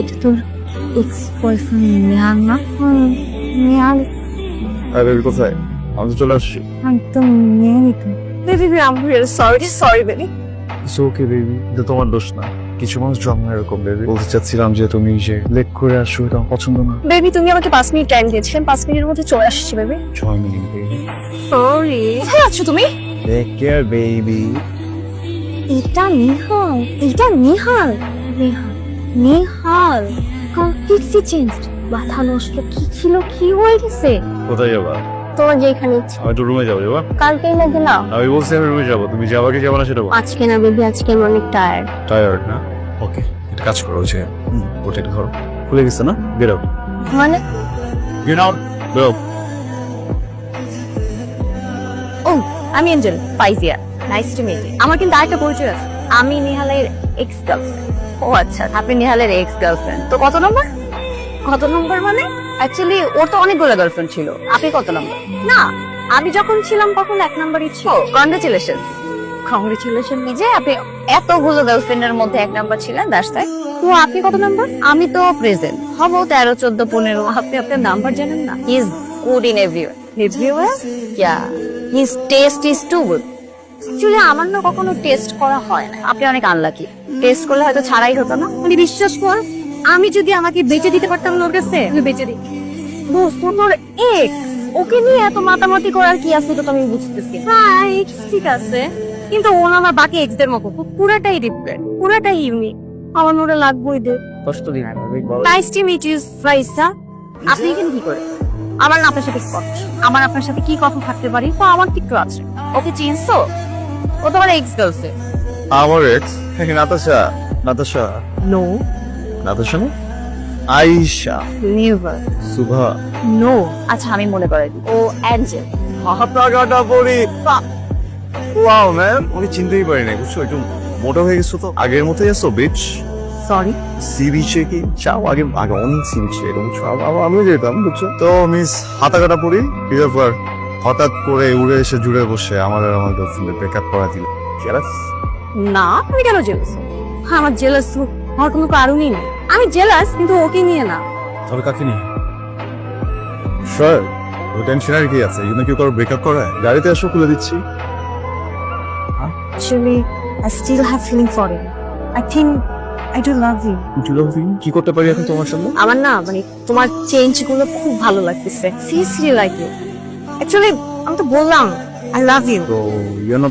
এটা তোর ex boyfriend Nehal না? নেহাল বেবি কোথায়? আমি তো চলে আসছি। একদম নেহালই তো। Baby, I'm really sorry, baby. It's okay baby, এটা তোমার দোষ না। কিছু মানুষ জন্ম এরকম বেবি। বলতে চাচ্ছিলাম যে তুমি যে লেট করে আসছো এটা আমার পছন্দ না। বেবি, তুমি আমাকে 5 মিনিট টাইম দিয়েছিলেন, 5 মিনিটের মধ্যে চলে আসছি বেবি। 6 minute baby. সরি। কোথায় আছো তুমি? Take care baby. এটা নিহাল, এটা নিহাল, নিহাল, নিহাল কমপ্লিটলি চেঞ্জড। মাথা নষ্ট কি ছিল, কি হয়ে গেছে? কোথায় যাবা? তোমার যেখানে ইচ্ছে। আমি তো রুমে যাবো। যাবা? কালকেই না গেলাম। আমি বলছি আমি রুমে যাবো, তুমি যাবা কি যাবা না সেটা বল। আজকে না বেবি, আজকে আমি অনেক টায়ার্ড। টায়ার্ড না? ওকে, এটা কাজ করো যে ওটা একটু ধরো। খুলে গেছে না? Get out. মানে গেট আউট। বেরো। ও, আমি Angel Faizia. Nice to meet you. আমার কিন্তু আরেকটা পরিচয় আছে। আমি নিহালের এক্স গার্লফ্রেন্ড। ও আচ্ছা, আপনি নিহালের এক্স গার্লফ্রেন্ড। তো কত নম্বর? কত নম্বর মানে? অ্যাকচুয়ালি ওর তো অনেকগুলো গার্লফ্রেন্ড ছিল। আপনি কত নম্বর? না, আমি যখন ছিলাম তখন 1 নম্বরই ছিল। কংগ্রেচুলেশন। কংগ্রেচুলেশন নিজে আপনি এতগুলো গার্লফ্রেন্ডের মধ্যে 1 নম্বর ছিলেন। দ্যাটস তাই। তো আপনি কত নম্বর? আমি তো প্রেজেন্ট হব 13, 14, 15। আপনি আপনার নাম্বার জানেন না? He is good in everywhere. Everywhere? Yeah, his taste is too good. Actually আমার না কখনো টেস্ট করা হয় না। আপনি অনেক আনলাকি। টেস্ট করলে হয়তো ছাড়াই হতো না। আপনি বিশ্বাস কর, আমি যদি আমাকে বেঁচে দিতে পারতাম ওর কাছে, আমি বেঁচে দিই। দোস্ত, তোর এক্স, ওকে নিয়ে এত মাতামাতি করার কি আছে তো আমি বুঝতেছি। হ্যাঁ, এক্স ঠিক আছে, কিন্তু ও না আমার বাকি এক্সদের মতো পুরাটাই ডিফারেন্ট, পুরাটাই ইউনিক। আমার ওটা লাগবেই দে। কষ্ট দিন না baby. Nice to meet you Faisa. আপনি এখানে কি করে? আমার না আপনার সাথে কি কথা? আমার আপনার সাথে কি কথা থাকতে পারি? তো আমার কিছু আছে। ওকে চিনছো? ও তো আমার এক্স গার্লফ্রেন্ড। আমার এক্স নাতাশা। নাতাশা? নো, নাতাশা না? আয়েশা। নেভার, সুভা। নো। আচ্ছা, আমি মনে করে দিই, ও অ্যাঞ্জেল। হাতা কাটা পরি। ওয়াও ম্যাম, আমি চিনতেই পারি না। বুঝছো, একটু মোটা হয়ে গেছো তো। আগের মতোই আছো বিচ। সরি। সি বিচে কি যাও? আগে আগে অনেক সি বিচে এরকম আমিও যেতাম। বুঝছো তো, মিস হাতা কাটা পরি কি ব্যাপার? হঠাৎ করে উড়ে এসে জুড়ে বসে আমার আর আমার গার্লফ্রেন্ডের ব্রেকআপ করা দিল। জেলাস? না, আমি কেন জেলাস? আমার জেলাস হওয়ার কোনো কারণই নেই। আমি জেলাস, কিন্তু ওকে নিয়ে না। তবে কাকে নিয়ে? স্যার, ওই টেনশনের কি আছে? ইউনো কেউ কারো ব্রেকআপ করায়? গাড়িতে আসো, খুলে দিচ্ছি। Actually, I still have feeling for you. I think I do love you. কি করতে পারি এখন তোমার সামনে? আমার না মানে তোমার চেঞ্জ গুলো খুব ভালো লাগতেছে। Seriously like you. Actually, আমি তো বললাম I love you. তো ইউনো